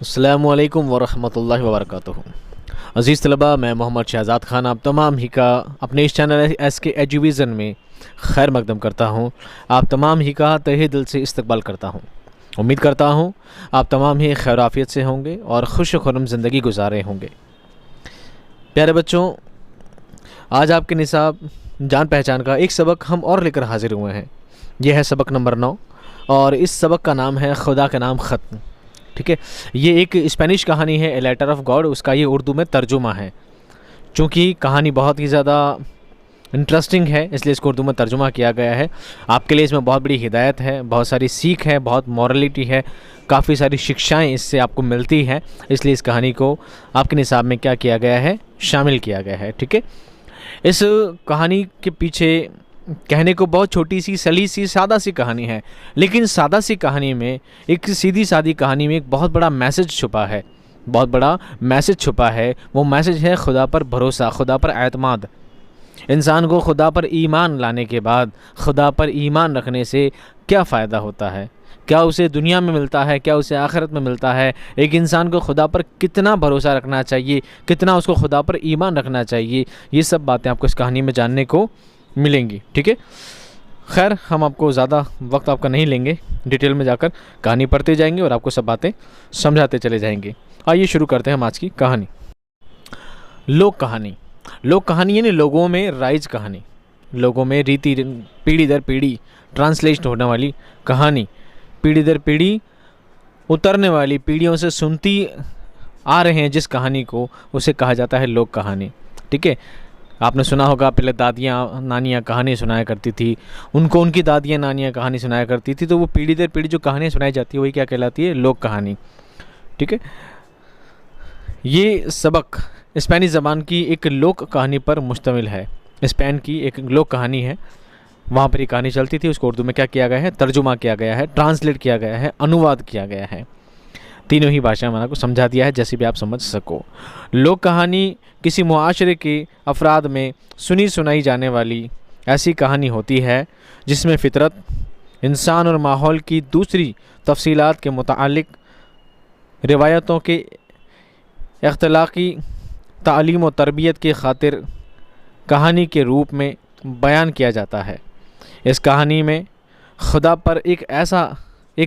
अस्सलामुअलैकुम वरहमतुल्लाहि वबरकातुहू। अज़ीज़ तलबा, मैं मोहम्मद शहज़ाद ख़ान आप तमाम ही का अपने इस चैनल SK एजुविज़न में खैर मकदम करता हूँ। आप तमाम ही का तहे दिल से इस्तकबाल करता हूँ। उम्मीद करता हूँ आप तमाम ही खैर आफ़ियत से होंगे और खुश खुर्रम ज़िंदगी गुजारे होंगे। प्यारे बच्चों, आज आपके निसाब जान पहचान का एक सबक हम और लेकर हाज़िर हुए हैं। यह है सबक नंबर 9 और इस सबक का नाम है खुदा के नाम ख़त। ठीक है, ये एक स्पेनिश कहानी है, ए लेटर ऑफ गॉड। उसका ये उर्दू में तर्जुमा है। चूँकि कहानी बहुत ही ज़्यादा इंटरेस्टिंग है इसलिए इसको उर्दू में तर्जुमा किया गया है। आपके लिए इसमें बहुत बड़ी हिदायत है, बहुत सारी सीख है, बहुत मॉरलिटी है, काफ़ी सारी शिक्षाएं इससे आपको मिलती हैं। इसलिए इस कहानी को आपके निसाब में क्या किया गया है, शामिल किया गया है। ठीक है, इस कहानी के पीछे कहने को बहुत छोटी सी सली सी सादा सी कहानी है, लेकिन सादा सी कहानी में, एक सीधी सादी कहानी में एक बहुत बड़ा मैसेज छुपा है, बहुत बड़ा मैसेज छुपा है। वो मैसेज है खुदा पर भरोसा, खुदा पर एतमाद। इंसान को खुदा पर ईमान लाने के बाद खुदा पर ईमान रखने से क्या फ़ायदा होता है, क्या उसे दुनिया में मिलता है, क्या उसे आखिरत में मिलता है। एक इंसान को खुदा पर कितना भरोसा रखना चाहिए, कितना उसको खुदा पर ईमान रखना चाहिए, ये सब बातें आपको इस कहानी में जानने को मिलेंगी। ठीक है, खैर हम आपको ज़्यादा वक्त आपका नहीं लेंगे, डिटेल में जाकर कहानी पढ़ते जाएंगे और आपको सब बातें समझाते चले जाएंगे। आइए शुरू करते हैं हम आज की कहानी। लोक कहानी। लोक कहानी यानी लोगों में राइज कहानी, लोगों में रीति पीढ़ी दर पीढ़ी ट्रांसलेट होने वाली कहानी, पीढ़ी दर पीढ़ी उतरने वाली, पीढ़ियों से सुनती आ रहे हैं जिस कहानी को, उसे कहा जाता है लोक कहानी। ठीक है, आपने सुना होगा पहले दादियाँ नानियाँ कहानी सुनाया करती थी, उनको उनकी दादियाँ नानियाँ कहानी सुनाया करती थी, तो वो पीढ़ी दर पीढ़ी जो कहानियाँ सुनाई जाती है वही क्या कहलाती है, लोक कहानी। ठीक है, ये सबक स्पेनिश ज़बान की एक लोक कहानी पर मुश्तमिल है। स्पेन की एक लोक कहानी है, वहाँ पर ये कहानी चलती थी। उसको उर्दू में क्या किया गया है, तर्जुमा किया गया है, ट्रांसलेट किया गया है, अनुवाद किया गया है। तीनों ही भाषा में आपको समझा दिया है जैसे भी आप समझ सको। लोक कहानी किसी मुआशरे के अफराद में सुनी सुनाई जाने वाली ऐसी कहानी होती है जिसमें फ़ितरत, इंसान और माहौल की दूसरी तफसीलात के मुतालिक रिवायतों के इख्तलाक़ी तालीम और तरबियत की खातिर कहानी के रूप में बयान किया जाता है। इस कहानी में खुदा पर एक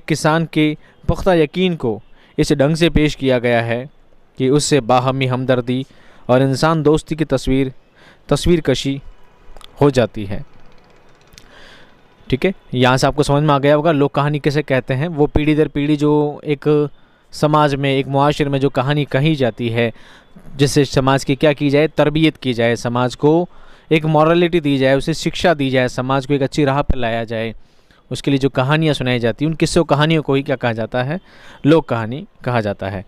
किसान के पुख्ता यकीन को इस ढंग से पेश किया गया है कि उससे बाहमी हमदर्दी और इंसान दोस्ती की तस्वीर कशी हो जाती है। ठीक है, यहाँ से आपको समझ में आ गया होगा लोक कहानी किसे कहते हैं। वो पीढ़ी दर पीढ़ी जो एक समाज में, एक मुआशरे में जो कहानी कही जाती है, जिससे समाज की क्या की जाए, तरबियत की जाए, समाज को एक मॉरलिटी दी जाए, उसे शिक्षा दी जाए, समाज को एक अच्छी राह पर लाया जाए, उसके लिए जो कहानियाँ सुनाई जाती हैं उन किस्सों कहानियों को ही क्या कहा जाता है, लोक कहानी कहा जाता है।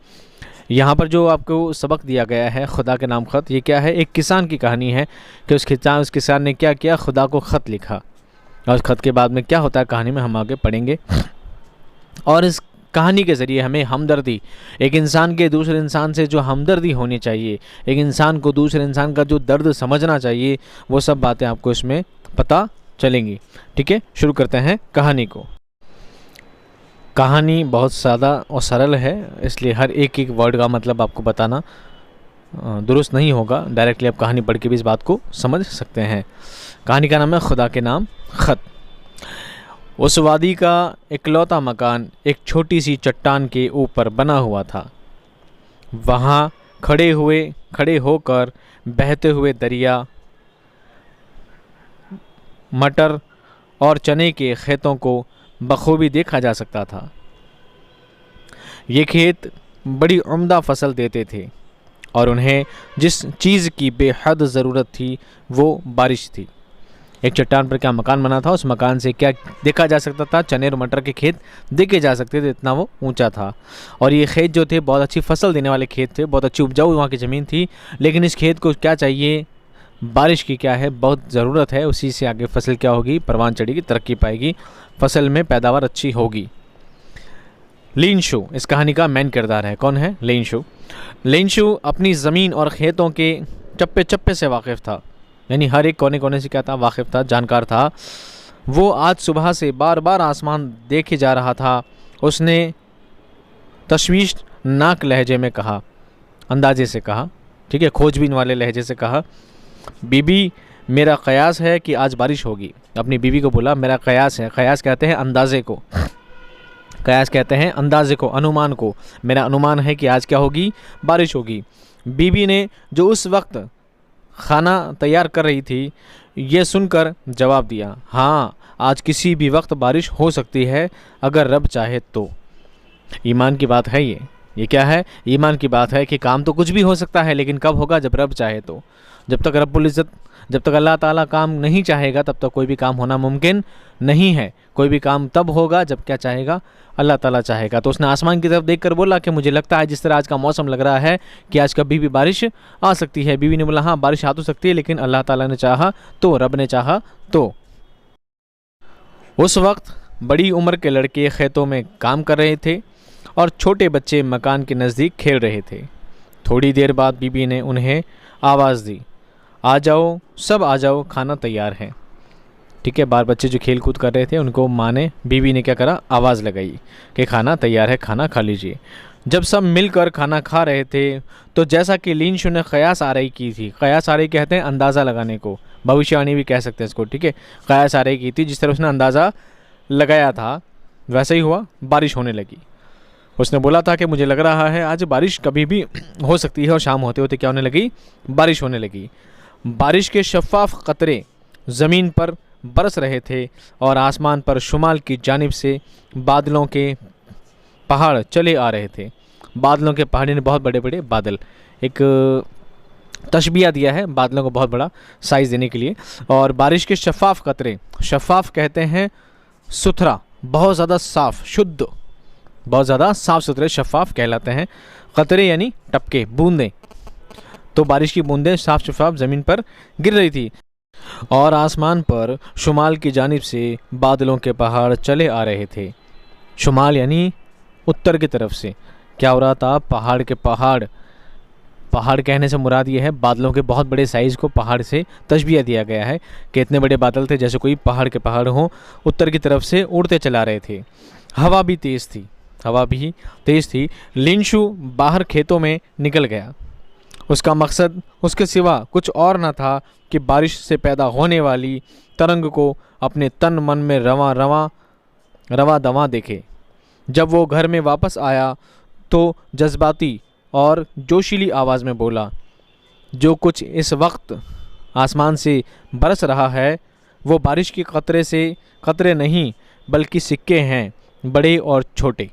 यहाँ पर जो आपको सबक दिया गया है खुदा के नाम ख़त, ये क्या है, एक किसान की कहानी है कि उस किसान ने क्या किया, खुदा को ख़त लिखा। और उस ख़त के बाद में क्या होता है कहानी में हम आगे पढ़ेंगे। और इस कहानी के ज़रिए हमें हमदर्दी, एक इंसान के दूसरे इंसान से जो हमदर्दी होनी चाहिए, एक इंसान को दूसरे इंसान का जो दर्द समझना चाहिए, वो सब बातें आपको इसमें पता चलेंगी। ठीक है, शुरू करते हैं कहानी को। कहानी बहुत सादा और सरल है, इसलिए हर एक एक वर्ड का मतलब आपको बताना दुरुस्त नहीं होगा। डायरेक्टली आप कहानी पढ़ के भी इस बात को समझ सकते हैं। कहानी का नाम है खुदा के नाम ख़त। उस वादी का इकलौता मकान एक छोटी सी चट्टान के ऊपर बना हुआ था। वहाँ खड़े होकर बहते हुए दरिया, मटर और चने के खेतों को बखूबी देखा जा सकता था। ये खेत बड़ी उम्दा फसल देते थे और उन्हें जिस चीज़ की बेहद ज़रूरत थी वो बारिश थी। एक चट्टान पर क्या मकान बना था, उस मकान से क्या देखा जा सकता था, चने और मटर के खेत देखे जा सकते थे, इतना वो ऊंचा था। और ये खेत जो थे बहुत अच्छी फसल देने वाले खेत थे, बहुत अच्छी उपजाऊ वहाँ की ज़मीन थी। लेकिन इस खेत को क्या चाहिए, बारिश की क्या है, बहुत ज़रूरत है। उसी से आगे फसल क्या होगी, परवान चढ़ेगी, तरक्की पाएगी, फसल में पैदावार अच्छी होगी। लिंशु इस कहानी का मेन किरदार है। कौन है, लिंशु। लिंशु अपनी ज़मीन और खेतों के चप्पे चप्पे से वाकिफ़ था, यानी हर एक कोने कोने से क्या था, वाकिफ़ था, जानकार था। वो आज सुबह से बार बार आसमान देखे जा रहा था। उसने तशवीश खौफनाक लहजे में कहा, अंदाजे से कहा, ठीक है, खोजबीन वाले लहजे से कहा, बीबी मेरा क़यास है कि आज बारिश होगी। अपनी बीवी को बोला मेरा क़यास है, क़यास कहते हैं अंदाजे को, क़यास कहते हैं अंदाजे को, अनुमान को, मेरा अनुमान है कि आज क्या होगी, बारिश होगी। बीबी ने जो उस वक्त खाना तैयार कर रही थी ये सुनकर जवाब दिया, हाँ आज किसी भी वक्त बारिश हो सकती है अगर रब चाहे तो। ईमान की बात है ये क्या है, ईमान की बात है कि काम तो कुछ भी हो सकता है, लेकिन कब होगा, जब रब चाहे तो। जब तक रब्बुल इज़्ज़त, जब तक अल्लाह ताला काम नहीं चाहेगा तब तक कोई भी काम होना मुमकिन नहीं है। कोई भी काम तब होगा जब क्या चाहेगा, अल्लाह ताला चाहेगा। तो उसने आसमान की तरफ देखकर बोला कि मुझे लगता है जिस तरह आज का मौसम लग रहा है कि आज कभी भी बारिश आ सकती है। बीवी ने बोला हाँ बारिश आ तो सकती है, लेकिन अल्लाह ताला ने चाहा तो, रब ने चाहा तो। उस वक्त बड़ी उम्र के लड़के खेतों में काम कर रहे थे और छोटे बच्चे मकान के नज़दीक खेल रहे थे। थोड़ी देर बाद बीबी ने उन्हें आवाज़ दी, आ जाओ, सब आ जाओ, खाना तैयार है। ठीक है, बाल बच्चे जो खेल कूद कर रहे थे उनको माँ ने, बीवी ने क्या करा, आवाज़ लगाई कि खाना तैयार है, खाना खा लीजिए। जब सब मिलकर खाना खा रहे थे तो जैसा कि लिंशु ने क़यास आरई की थी, क़यास आरई कहते हैं अंदाज़ा लगाने को, भविष्यवाणी भी कह सकते हैं इसको, ठीक है, क़यास आरई की थी, जिस तरह उसने अंदाज़ा लगाया था वैसा ही हुआ, बारिश होने लगी। उसने बोला था कि मुझे लग रहा है आज बारिश कभी भी हो सकती है, और शाम होते होते क्या होने लगी, बारिश होने लगी। बारिश के शफ़ाफ़ क़तरे ज़मीन पर बरस रहे थे और आसमान पर शुमाल की जानिब से बादलों के पहाड़ चले आ रहे थे। बादलों के पहाड़ ने बहुत बड़े बड़े बादल, एक तशबिया दिया है बादलों को बहुत बड़ा साइज़ देने के लिए। और बारिश के शफ़ाफ़ क़तरे, शफ़ाफ़ कहते हैं सुथरा, बहुत ज़्यादा साफ़, शुद्ध, बहुत ज़्यादा साफ़ सुथरे शफ़ाफ़ कहलाते हैं। क़तरे यानी टपके, बूंदें। तो बारिश की बूंदें साफ़ शफ़ाफ़ ज़मीन पर गिर रही थी और आसमान पर शुमाल की जानिब से बादलों के पहाड़ चले आ रहे थे। शुमाल यानी उत्तर की तरफ से क्या हो रहा था, पहाड़ के पहाड़, पहाड़ कहने से मुराद ये है बादलों के बहुत बड़े साइज़ को पहाड़ से तशबिया दिया गया है कि इतने बड़े बादल थे जैसे कोई पहाड़ के पहाड़ हों, उत्तर की तरफ से उड़ते चला रहे थे। हवा भी तेज़ थी, हवा भी तेज़ थी। लिंशु बाहर खेतों में निकल गया। उसका मकसद उसके सिवा कुछ और न था कि बारिश से पैदा होने वाली तरंग को अपने तन मन में रवा दवा देखे। जब वो घर में वापस आया तो जज्बाती और जोशीली आवाज़ में बोला, जो कुछ इस वक्त आसमान से बरस रहा है वो बारिश के कतरे नहीं बल्कि सिक्के हैं, बड़े और छोटे।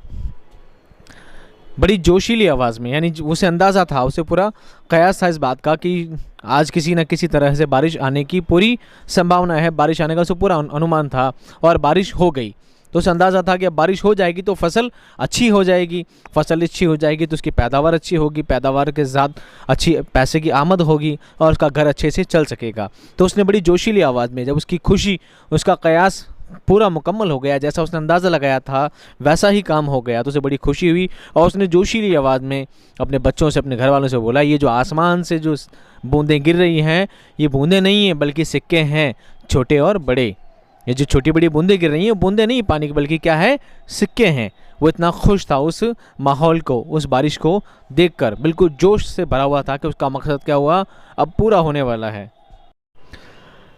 बड़ी जोशीली आवाज़ में, यानी उसे अंदाज़ा था, उसे पूरा क़यास था इस बात का कि आज किसी न किसी तरह से बारिश आने की पूरी संभावना है, बारिश आने का उसे पूरा अनुमान था। और बारिश हो गई तो उसे अंदाज़ा था कि अब बारिश हो जाएगी तो फसल अच्छी हो जाएगी, फसल अच्छी हो जाएगी तो उसकी पैदावार अच्छी होगी, पैदावार के साथ अच्छी पैसे की आमद होगी और उसका घर अच्छे से चल सकेगा। तो उसने बड़ी जोशीली आवाज़ में, जब उसकी खुशी, उसका क़यास पूरा मुकम्मल हो गया, जैसा उसने अंदाज़ा लगाया था वैसा ही काम हो गया, तो उसे बड़ी खुशी हुई और उसने जोशीली आवाज़ में अपने बच्चों से, अपने घर वालों से बोला, ये जो आसमान से जो बूंदें गिर रही हैं ये बूंदें नहीं हैं बल्कि सिक्के हैं, छोटे और बड़े। ये जो छोटी बड़ी बूंदें गिर रही हैं बूंदें नहीं पानी की बल्कि क्या है, सिक्के हैं। वो इतना खुश था उस माहौल को, उस बारिश को देखकर, बिल्कुल जोश से भरा हुआ था कि उसका मकसद क्या हुआ, अब पूरा होने वाला है।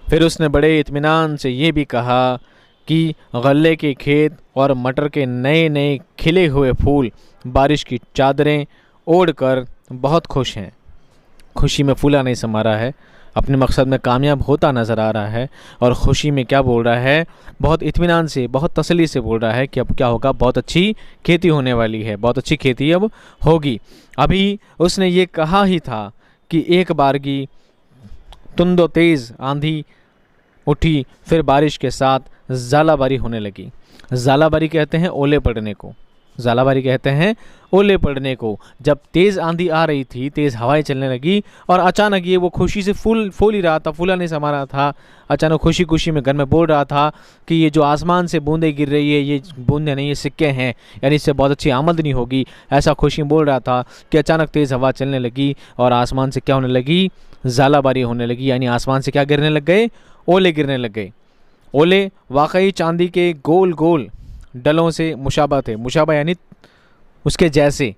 फिर उसने बड़े इत्मीनान से ये भी कहा कि गल्ले के खेत और मटर के नए नए खिले हुए फूल बारिश की चादरें ओढ़कर बहुत खुश हैं। खुशी में फूला नहीं समा रहा है, अपने मकसद में कामयाब होता नज़र आ रहा है और ख़ुशी में क्या बोल रहा है, बहुत इत्मीनान से, बहुत तसल्ली से बोल रहा है कि अब क्या होगा, बहुत अच्छी खेती होने वाली है, बहुत अच्छी खेती अब होगी। अभी उसने ये कहा ही था कि एक बारगी तुंदो तेज़ आंधी उठी, फिर बारिश के साथ ज़ालाबारी होने लगी। ज़ालाबारी कहते हैं ओले पड़ने को, ज़ालाबारी कहते हैं ओले पड़ने को। जब तेज़ आंधी आ रही थी, तेज़ हवाएं चलने लगी और अचानक ये वो खुशी से फूल ही रहा था, फूला नहीं समा रहा था। अचानक खुशी खुशी में घर में बोल रहा था कि ये जो आसमान से बूंदें गिर रही है ये बूंदें नहीं, ये सिक्के हैं, यानी इससे बहुत अच्छी आमदनी होगी, ऐसा खुशी बोल रहा था कि अचानक तेज़ हवा चलने लगी और आसमान से क्या होने लगी, ज़ालाबारी होने लगी, यानी आसमान से क्या गिरने लग गए, ओले गिरने लग गए। ओले वाकई चांदी के गोल गोल डलों से मुशाबा थे, मुशाबा यानी उसके जैसे,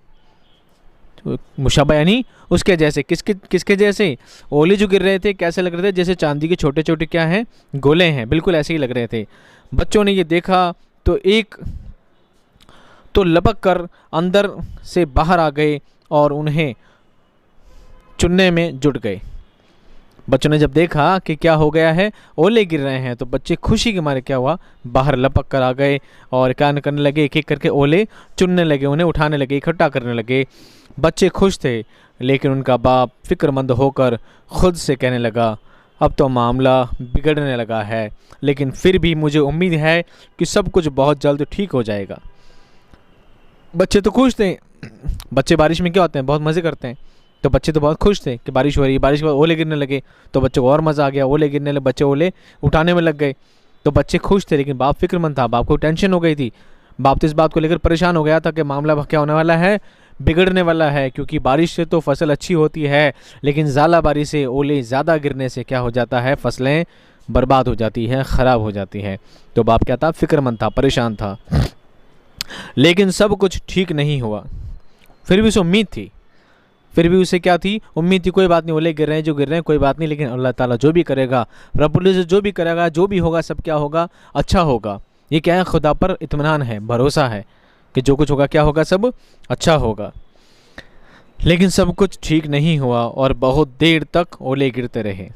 मुशाबा यानी उसके जैसे। किसके जैसे? ओले जो गिर रहे थे कैसे लग रहे थे? जैसे चांदी के छोटे छोटे क्या हैं, गोले हैं, बिल्कुल ऐसे ही लग रहे थे। बच्चों ने ये देखा तो लपक कर अंदर से बाहर आ गए और उन्हें चुनने में जुट गए। बच्चों ने जब देखा कि क्या हो गया है, ओले गिर रहे हैं, तो बच्चे खुशी के मारे क्या हुआ, बाहर लपक कर आ गए और क्या करने लगे, एक एक करके ओले चुनने लगे, उन्हें उठाने लगे, इकट्ठा करने लगे। बच्चे खुश थे, लेकिन उनका बाप फिक्रमंद होकर खुद से कहने लगा, अब तो मामला बिगड़ने लगा है, लेकिन फिर भी मुझे उम्मीद है कि सब कुछ बहुत जल्द ठीक हो जाएगा। बच्चे तो खुश थे। बच्चे बारिश में क्या होते हैं, बहुत मज़े करते हैं। तो बच्चे तो बहुत खुश थे कि बारिश हो रही है, बारिश के बाद ओले गिरने लगे, तो बच्चों को और मज़ा आ गया, ओले गिरने लगे, बच्चे ओले उठाने में लग गए। तो बच्चे खुश थे, लेकिन बाप फिक्रमंद था, बाप को टेंशन हो गई थी। बाप तो इस बात को लेकर परेशान हो गया था कि मामला क्या होने वाला है, बिगड़ने वाला है, क्योंकि बारिश से तो फसल अच्छी होती है, लेकिन ज़्यादाबारी से, ओले ज़्यादा गिरने से क्या हो जाता है, फसलें बर्बाद हो जाती हैं, ख़राब हो जाती हैं। तो बाप क्या था, फिक्रमंद था, परेशान था। लेकिन सब कुछ ठीक नहीं हुआ। फिर भी उसे उम्मीद थी, फिर भी उसे क्या थी, उम्मीद थी, कोई बात नहीं, ओले गिर रहे हैं जो गिर रहे हैं, कोई बात नहीं, लेकिन अल्लाह ताला जो भी करेगा, रब्बुल इज़्ज़त जो भी करेगा, जो भी होगा, सब क्या होगा, अच्छा होगा। ये क्या है, खुदा पर इत्मीनान है, भरोसा है कि जो कुछ होगा क्या होगा, सब अच्छा होगा। लेकिन सब कुछ ठीक नहीं हुआ और बहुत देर तक ओले गिरते रहे।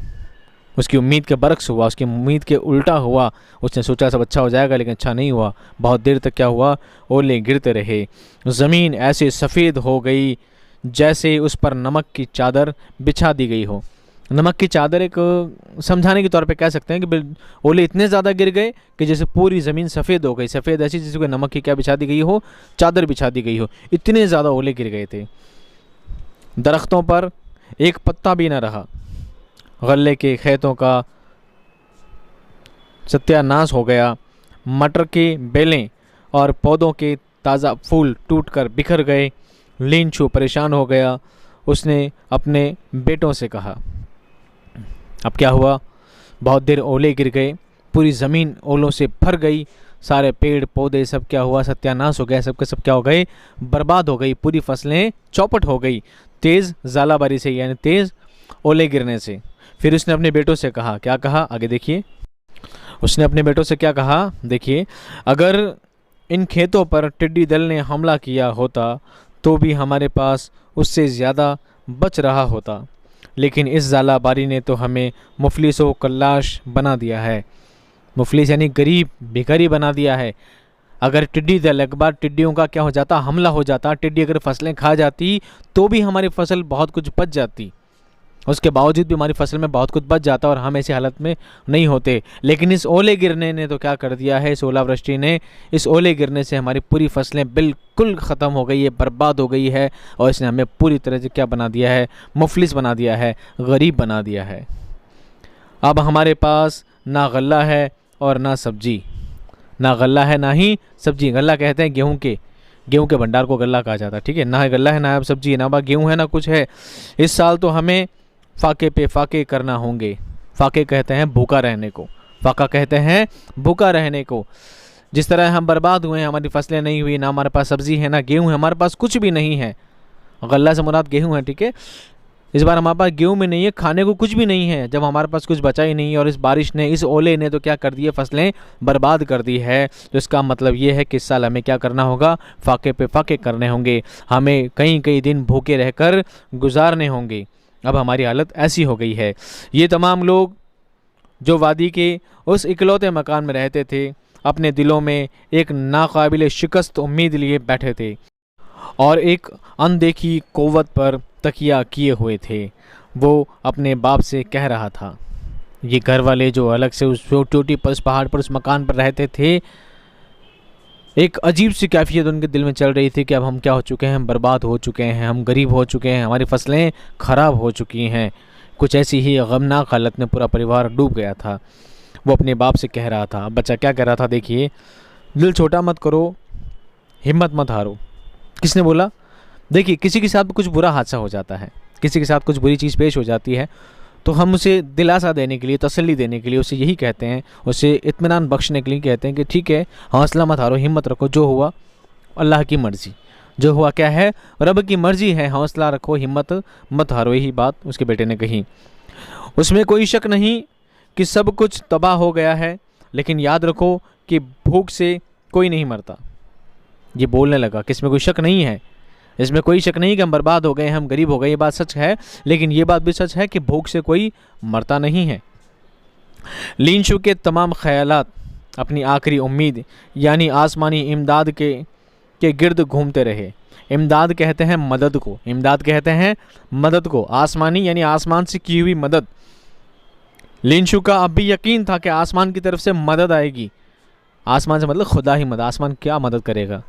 उसकी उम्मीद के बरक्स हुआ, उसकी उम्मीद के उल्टा हुआ। उसने सोचा सब अच्छा हो जाएगा, लेकिन अच्छा नहीं हुआ। बहुत देर तक क्या हुआ, ओले गिरते रहे। ज़मीन ऐसे सफ़ेद हो गई जैसे उस पर नमक की चादर बिछा दी गई हो। नमक की चादर एक समझाने के तौर पे कह सकते हैं कि ओले इतने ज़्यादा गिर गए कि जैसे पूरी ज़मीन सफ़ेद हो गई। सफ़ेद ऐसी जैसे कोई नमक की क्या बिछा दी गई हो, चादर बिछा दी गई हो, इतने ज़्यादा ओले गिर गए थे। दरख्तों पर एक पत्ता भी न रहा। गल्ले के खेतों का सत्यानाश हो गया। मटर के बेलें और पौधों के ताज़ा फूल टूटकर बिखर गए। लीनचू परेशान हो गया। उसने अपने बेटों से कहा, अब क्या हुआ, बहुत देर ओले गिर गए, पूरी ज़मीन ओलों से भर गई, सारे पेड़ पौधे सब क्या हुआ, सत्यानाश हो गया, सब के सब क्या हो गए, बर्बाद हो गई, पूरी फसलें चौपट हो गई, तेज़ ज़ालाबारी से, यानी तेज़ ओले गिरने से। फिर उसने अपने बेटों से कहा, क्या कहा, आगे देखिए। उसने अपने बेटों से क्या कहा, देखिए, अगर इन खेतों पर टिड्डी दल ने हमला किया होता तो भी हमारे पास उससे ज़्यादा बच रहा होता, लेकिन इस ज़ालाबारी ने तो हमें मुफलिस व कल्लाश बना दिया है। मुफलिस यानी गरीब, भिखारी बना दिया है। अगर टिड्डी दल, एक बार टिड्डियों का क्या हो जाता, हमला हो जाता, टिड्डी अगर फसलें खा जाती तो भी हमारी फसल बहुत कुछ बच जाती, उसके बावजूद भी हमारी फसल में बहुत कुछ बच जाता और हम ऐसी हालत में नहीं होते। लेकिन इस ओले गिरने ने तो क्या कर दिया है, इस ओलावृष्टि ने, इस ओले गिरने से हमारी पूरी फसलें बिल्कुल ख़त्म हो गई है, बर्बाद हो गई है, और इसने हमें पूरी तरह से क्या बना दिया है, मुफलिस बना दिया है, गरीब बना दिया है। अब हमारे पास ना गल्ला है और ना सब्जी, ना गल्ला है ना ही सब्जी। गल्ला कहते हैं गेहूँ के भंडार को गल्ला कहा जाता है, ठीक है। ना है गल्ला है, ना सब्जी है, ना बा गेहूँ है, ना कुछ है। इस साल तो हमें फाके पे फाके करना होंगे। फाके कहते हैं भूखा रहने को, फाका कहते हैं भूखा रहने को। जिस तरह हम बर्बाद हुए हैं, हमारी फसलें नहीं हुई, ना हमारे पास सब्जी है, ना गेहूँ है, हमारे पास कुछ भी नहीं है। गल्ला से मुराद गेहूँ है, ठीक है। इस बार हमारे पास गेहूँ में नहीं है, खाने को कुछ भी नहीं है, जब हमारे पास कुछ बचा ही नहीं है। और इस बारिश ने, इस ओले ने तो क्या कर दिया, फसलें बर्बाद कर दी है। तो इसका मतलब ये है कि इस साल हमें क्या करना होगा, फाके पे फाके करने होंगे, हमें कई कई दिन भूखे रहकर गुजारने होंगे। अब हमारी हालत ऐसी हो गई है। ये तमाम लोग जो वादी के उस इकलौते मकान में रहते थे, अपने दिलों में एक नाकाबिल शिकस्त उम्मीद लिए बैठे थे और एक अनदेखी क़ुव्वत पर तकिया किए हुए थे। वो अपने बाप से कह रहा था, ये घर वाले जो अलग से उस चोटी पर, उस पहाड़ पर, उस मकान पर रहते थे, एक अजीब सी कैफियत उनके दिल में चल रही थी कि अब हम क्या हो चुके हैं, हम बर्बाद हो चुके हैं, हम गरीब हो चुके हैं, हमारी फसलें ख़राब हो चुकी हैं। कुछ ऐसी ही गमनाक हालत में पूरा परिवार डूब गया था। वो अपने बाप से कह रहा था। बच्चा क्या कह रहा था, देखिए, दिल छोटा मत करो, हिम्मत मत हारो। किसने बोला? देखिए, किसी के साथ कुछ बुरा हादसा हो जाता है, किसी के साथ कुछ बुरी चीज़ पेश हो जाती है, तो हम उसे दिलासा देने के लिए, तसल्ली देने के लिए उसे यही कहते हैं, उसे इत्मीनान बख्शने के लिए कहते हैं कि ठीक है, हौसला मत हारो, हिम्मत रखो, जो हुआ अल्लाह की मर्ज़ी, जो हुआ क्या है, रब की मर्जी है, हौसला रखो, हिम्मत मत हारो, यही बात उसके बेटे ने कही। उसमें कोई शक नहीं कि सब कुछ तबाह हो गया है, लेकिन याद रखो कि भूख से कोई नहीं मरता। ये बोलने लगा कि इसमें कोई शक नहीं है, इसमें कोई शक नहीं कि हम बर्बाद हो गए, हम गरीब हो गए, ये बात सच है, लेकिन ये बात भी सच है कि भूख से कोई मरता नहीं है। लिंशु के तमाम ख्यालात अपनी आखिरी उम्मीद यानी आसमानी इमदाद के गिर्द घूमते रहे। इमदाद कहते हैं मदद को, इमदाद कहते हैं मदद को, आसमानी यानी आसमान से की हुई मदद। लिंशु का अब भी यकीन था कि आसमान की तरफ से मदद आएगी। आसमान से मतलब खुदा ही मदद, आसमान क्या मदद करेगा,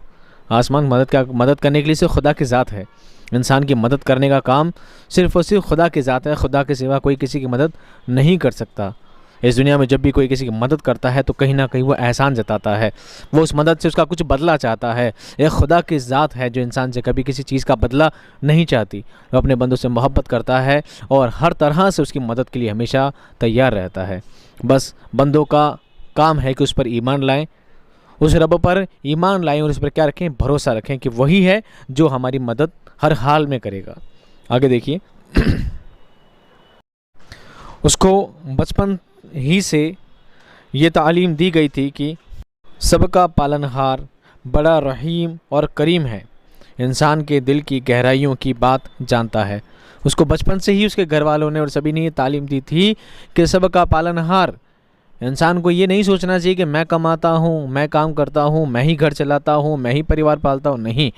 आसमान मदद करने के लिए सिर्फ खुदा की ज़ात है। इंसान की मदद करने का काम सिर्फ और सिर्फ खुदा की ज़ात है, खुदा के सिवा कोई किसी की मदद नहीं कर सकता। इस दुनिया में जब भी कोई किसी की मदद करता है तो कहीं ना कहीं वो एहसान जताता है, वो उस मदद से उसका कुछ बदला चाहता है। एक खुदा की ज़ात है जो इंसान से कभी किसी चीज़ का बदला नहीं चाहती, वो अपने बंदों से मोहब्बत करता है और हर तरह से उसकी मदद के लिए हमेशा तैयार रहता है। बस बंदों का काम है कि उस पर ईमान लाएं, उस रब पर ईमान लाएं और उस पर क्या रखें, भरोसा रखें कि वही है जो हमारी मदद हर हाल में करेगा। आगे देखिए, उसको बचपन ही से ये तालीम दी गई थी कि सबका पालनहार बड़ा रहीम और करीम है, इंसान के दिल की गहराइयों की बात जानता है। उसको बचपन से ही उसके घर वालों ने और सभी ने ये तालीम दी थी कि सबका पालनहार, इंसान को ये नहीं सोचना चाहिए कि मैं कमाता हूँ, मैं काम करता हूँ, मैं ही घर चलाता हूँ, मैं ही परिवार पालता हूँ। नहीं,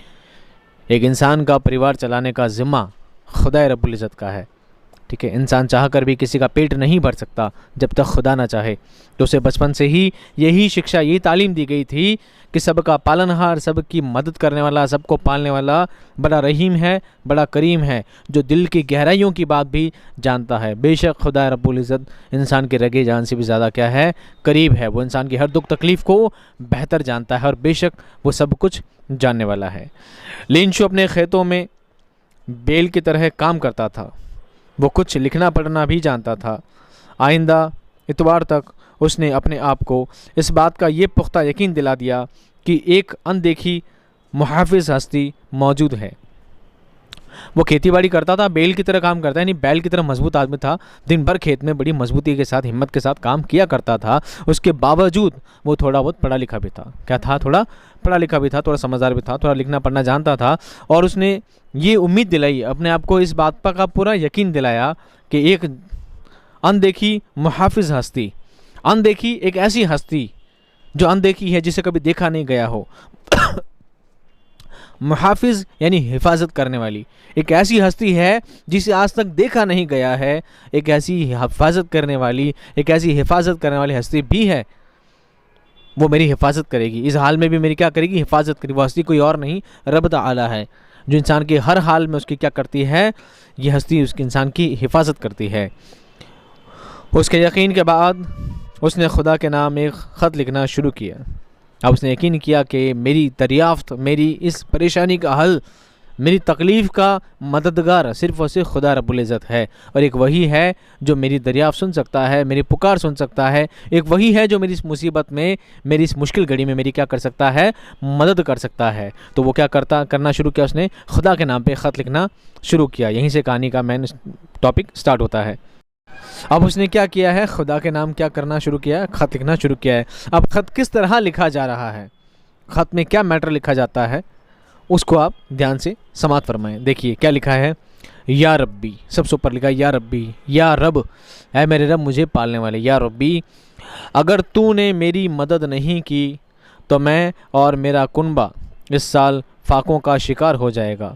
एक इंसान का परिवार चलाने का ज़िम्मा खुदा रब्बुल इज़्ज़त का है। ठीक है, इंसान चाह कर भी किसी का पेट नहीं भर सकता जब तक खुदा ना चाहे। तो उसे बचपन से ही यही शिक्षा, यही तालीम दी गई थी कि सबका पालनहार, सबकी मदद करने वाला, सबको पालने वाला बड़ा रहीम है, बड़ा करीम है, जो दिल की गहराइयों की बात भी जानता है। बेशक खुदा रब्बुल इज़्ज़त इंसान के रगे जान से भी ज़्यादा क्या है, करीब है। वो इंसान की हर दुख तकलीफ़ को बेहतर जानता है और बेशक वो सब कुछ जानने वाला है। लिंशु अपने खेतों में बेल की तरह काम करता था, वो कुछ लिखना पढ़ना भी जानता था। आइंदा इतवार तक उसने अपने आप को इस बात का ये पुख्ता यकीन दिला दिया कि एक अनदेखी मुहाफिज हस्ती मौजूद है। वो खेतीबाड़ी करता था, बेल की तरह काम करता है, यानी बैल की तरह मजबूत आदमी था। दिन भर खेत में बड़ी मजबूती के साथ, हिम्मत के साथ काम किया करता था। उसके बावजूद वो थोड़ा बहुत पढ़ा लिखा भी था। क्या था? थोड़ा पढ़ा लिखा भी था, थोड़ा समझदार भी था, थोड़ा लिखना पढ़ना जानता था। और उसने ये उम्मीद दिलाई, अपने आप को इस बात पर का पूरा यकीन दिलाया कि एक अनदेखी मुहाफिज हस्ती, अनदेखी एक ऐसी हस्ती जो अनदेखी है, जिसे कभी देखा नहीं गया हो। मुहाफिज यानी हिफाजत करने वाली, एक ऐसी हस्ती है जिसे आज तक देखा नहीं गया है। एक ऐसी हिफाजत करने वाली, एक ऐसी हिफाजत करने वाली हस्ती भी है। वो मेरी हिफाजत करेगी, इस हाल में भी मेरी क्या करेगी, हिफाजत करेगी। वो हस्ती कोई और नहीं, रब ताला है, जो इंसान के हर हाल में उसकी क्या करती है, ये हस्ती उसके इंसान की हिफाजत करती है। उसके यकीन के बाद उसने खुदा के नाम एक ख़त लिखना शुरू किया। अब उसने यकीन किया कि मेरी दरियाफ्त, मेरी इस परेशानी का हल, मेरी तकलीफ़ का मददगार सिर्फ़ और सिर्फ खुदा रब्बुल इज़्ज़त है। और एक वही है जो मेरी दरियाफ्त सुन सकता है, मेरी पुकार सुन सकता है। एक वही है जो मेरी इस मुसीबत में, मेरी इस मुश्किल घड़ी में मेरी क्या कर सकता है, मदद कर सकता है। तो वो क्या करना शुरू किया, उसने खुदा के नाम पे ख़त लिखना शुरू किया। यहीं से कहानी का मेन टॉपिक स्टार्ट होता है। अब उसने क्या किया है, खुदा के नाम क्या करना शुरू किया है, ख़त लिखना शुरू किया है। अब ख़त किस तरह लिखा जा रहा है, ख़त में क्या मैटर लिखा जाता है, उसको आप ध्यान से समाअत फरमाएं। देखिए क्या लिखा है, या रब्बी, सबसे ऊपर लिखा है या रब्बी, या रब, ऐ मेरे रब मुझे पालने वाले। या रब्बी, अगर तूने मेरी मदद नहीं की तो मैं और मेरा कुनबा इस साल फाकों का शिकार हो जाएगा।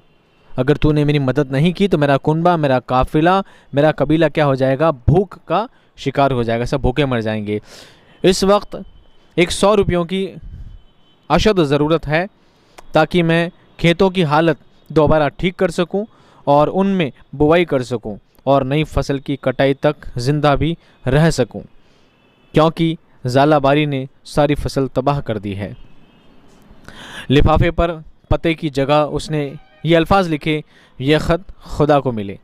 अगर तूने मेरी मदद नहीं की तो मेरा कुनबा, मेरा काफ़िला, मेरा कबीला क्या हो जाएगा, भूख का शिकार हो जाएगा, सब भूखे मर जाएंगे। इस वक्त 100 रुपयों की अशद ज़रूरत है ताकि मैं खेतों की हालत दोबारा ठीक कर सकूं और उनमें बुवाई कर सकूं और नई फसल की कटाई तक ज़िंदा भी रह सकूं, क्योंकि ज़ालाबारी ने सारी फसल तबाह कर दी है। लिफाफे पर पते की जगह उसने ये अल्फाज लिखे, यह ख़त खुदा को मिले।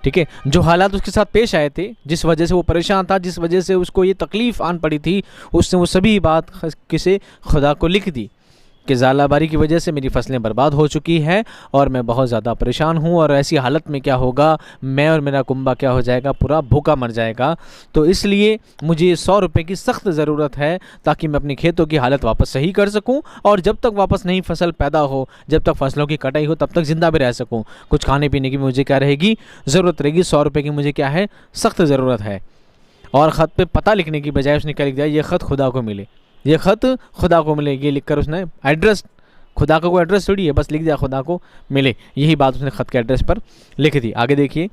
ठीक है, जो हालात उसके साथ पेश आए थे, जिस वजह से वो परेशान था, जिस वजह से उसको ये तकलीफ़ आन पड़ी थी, उसने वो सभी बात किसे, खुदा को लिख दी कि ज़ालाबारी की वजह से मेरी फसलें बर्बाद हो चुकी है और मैं बहुत ज़्यादा परेशान हूँ, और ऐसी हालत में क्या होगा, मैं और मेरा कुंबा क्या हो जाएगा, पूरा भूखा मर जाएगा। तो इसलिए मुझे 100 रुपये की सख्त ज़रूरत है ताकि मैं अपने खेतों की हालत वापस सही कर सकूँ, और जब तक वापस नई फसल पैदा हो, जब तक फसलों की कटाई हो, तब तक ज़िंदा भी रह सकूँ। कुछ खाने पीने की मुझे क्या रहेगी, ज़रूरत रहेगी। 100 रुपये की मुझे क्या है, सख्त ज़रूरत है। और ख़त पे पता लिखने की बजाय उसने क्या लिख दिया, ये ख़त खुदा को मिले, ये ख़त खुदा को मिले। ये लिखकर उसने एड्रेस, खुदा का कोई एड्रेस थोड़ी है, बस लिख दिया खुदा को मिले। यही बात उसने ख़त के एड्रेस पर लिख दी। आगे देखिए,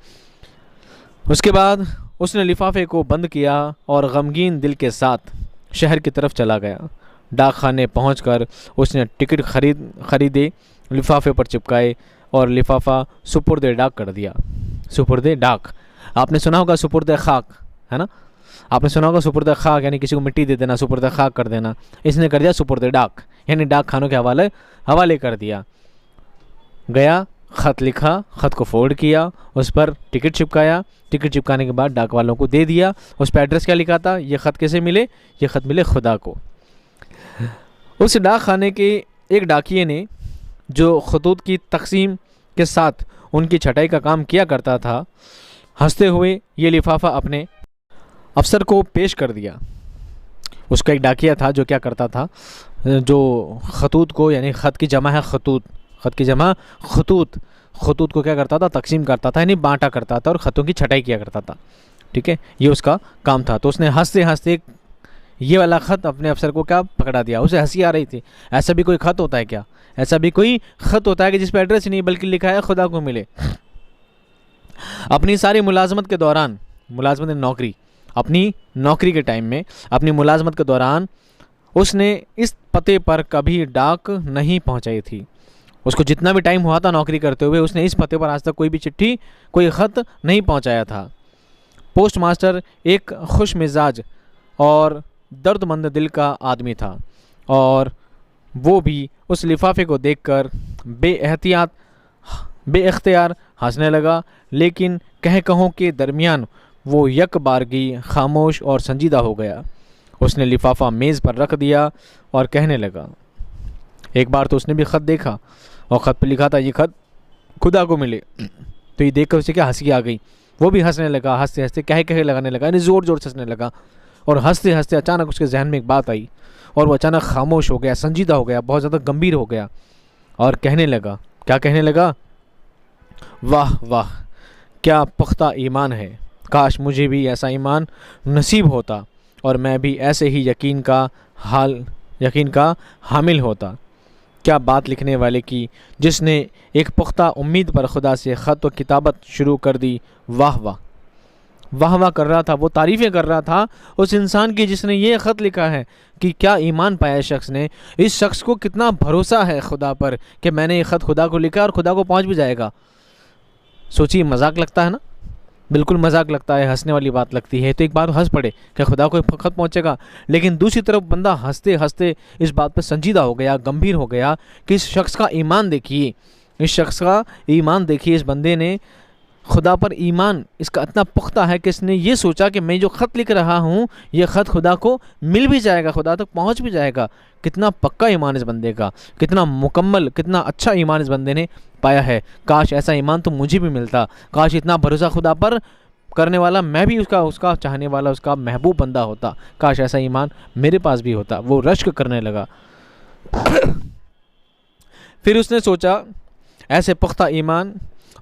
उसके बाद उसने लिफाफे को बंद किया और गमगीन दिल के साथ शहर की तरफ चला गया। डाक खाने पहुँच कर उसने टिकट खरीदे, लिफाफे पर चिपकाए और लिफाफा सुपुर्द डाक कर दिया। सुपुर्द डाक, आपने सुना होगा सुपुर्द खाक, है ना, आपने सुना होगा सुपुर्द खाक यानी किसी को मिट्टी दे देना, सुपुर्द खाक कर देना। इसने कर दिया सुपुर्द डाक, यानी डाक खानों के हवाले कर दिया। गया, ख़त लिखा, ख़त को फोल्ड किया, उस पर टिकट चिपकाया, टिकट चिपकाने के बाद डाक वालों को दे दिया। उस पर एड्रेस क्या लिखा था, ये ख़त कैसे मिले, ये ख़त मिले खुदा को। उस डाक खाने के एक डाकिये ने, जो खतूत की तकसीम के साथ उनकी छटाई का काम किया करता था, हंसते हुए ये लिफाफा अपने अफसर को पेश कर दिया। उसका एक डाकिया था जो क्या करता था, जो खतूत को, यानी ख़त की जमा है खतूत, ख़त की जमा खतूत, खतूत को क्या करता था, तकसीम करता था, यानी बांटा करता था और ख़तों की छटाई किया करता था। ठीक है, ये उसका काम था। तो उसने हंसते हंसते ये वाला ख़त अपने अफसर को क्या पकड़ा दिया। उसे हंसी आ रही थी, ऐसा भी कोई ख़त होता है क्या, ऐसा भी कोई ख़त होता है कि जिस पर एड्रेस नहीं बल्कि लिखा है खुदा को मिले। अपनी सारी मुलाजमत के दौरान, मुलाजमत नौकरी, अपनी नौकरी के टाइम में, अपनी मुलाजमत के दौरान उसने इस पते पर कभी डाक नहीं पहुंचाई थी। उसको जितना भी टाइम हुआ था नौकरी करते हुए, उसने इस पते पर आज तक कोई भी चिट्ठी, कोई ख़त नहीं पहुंचाया था। पोस्ट मास्टर एक खुश मिजाज और दर्दमंद दिल का आदमी था, और वो भी उस लिफाफे को देखकर बेइख्तियार हंसने लगा। लेकिन कहों के दरमियान वो यकबारगी खामोश और संजीदा हो गया। उसने लिफाफा मेज़ पर रख दिया और कहने लगा, एक बार तो उसने भी ख़त देखा और ख़त पर लिखा था ये ख़त खुदा को मिले। तो ये देखकर उसे क्या हंसी आ गई, वो भी हंसने लगा, हंसते हंसते कहे लगाने लगा, यानी ज़ोर ज़ोर से हंसने लगा। और हंसते हंसते अचानक उसके जहन में एक बात आई और वो अचानक खामोश हो गया, संजीदा हो गया, बहुत ज़्यादा गंभीर हो गया और कहने लगा, क्या कहने लगा, वाह वाह क्या पुख्ता ईमान है, काश मुझे भी ऐसा ईमान नसीब होता और मैं भी ऐसे ही यकीन का हामिल होता। क्या बात लिखने वाले की, जिसने एक पुख्ता उम्मीद पर खुदा से ख़त व किताबत शुरू कर दी। वाह वाह, वाह वाह कर रहा था, वो तारीफ़ें कर रहा था उस इंसान की जिसने ये ख़त लिखा है कि क्या ईमान पाया इस शख्स ने, इस शख्स को कितना भरोसा है खुदा पर कि मैंने ये ख़त खुदा को लिखा और खुदा को पहुंच भी जाएगा। सोचिए, मजाक लगता है ना, बिल्कुल मजाक लगता है, हंसने वाली बात लगती है। तो एक बार हंस पड़े कि खुदा को ख़त पहुंचेगा, लेकिन दूसरी तरफ बंदा हंसते हंसते इस बात पर संजीदा हो गया, गंभीर हो गया कि इस शख्स का ईमान देखिए, इस शख्स का ईमान देखिए, इस बंदे ने खुदा पर ईमान इसका इतना पुख्ता है कि इसने ये सोचा कि मैं जो ख़त लिख रहा हूँ ये ख़त खुदा को मिल भी जाएगा, खुदा तक पहुँच भी जाएगा। कितना पक्का ईमान इस बंदे का, कितना मुकम्मल, कितना अच्छा ईमान इस बंदे ने पाया है। काश ऐसा ईमान तो मुझे भी मिलता, काश इतना भरोसा खुदा पर करने वाला मैं भी उसका चाहने वाला, उसका महबूब बंदा होता, काश ऐसा ईमान मेरे पास भी होता। वो रश्क करने लगा। फिर उसने सोचा, ऐसे पुख्ता ईमान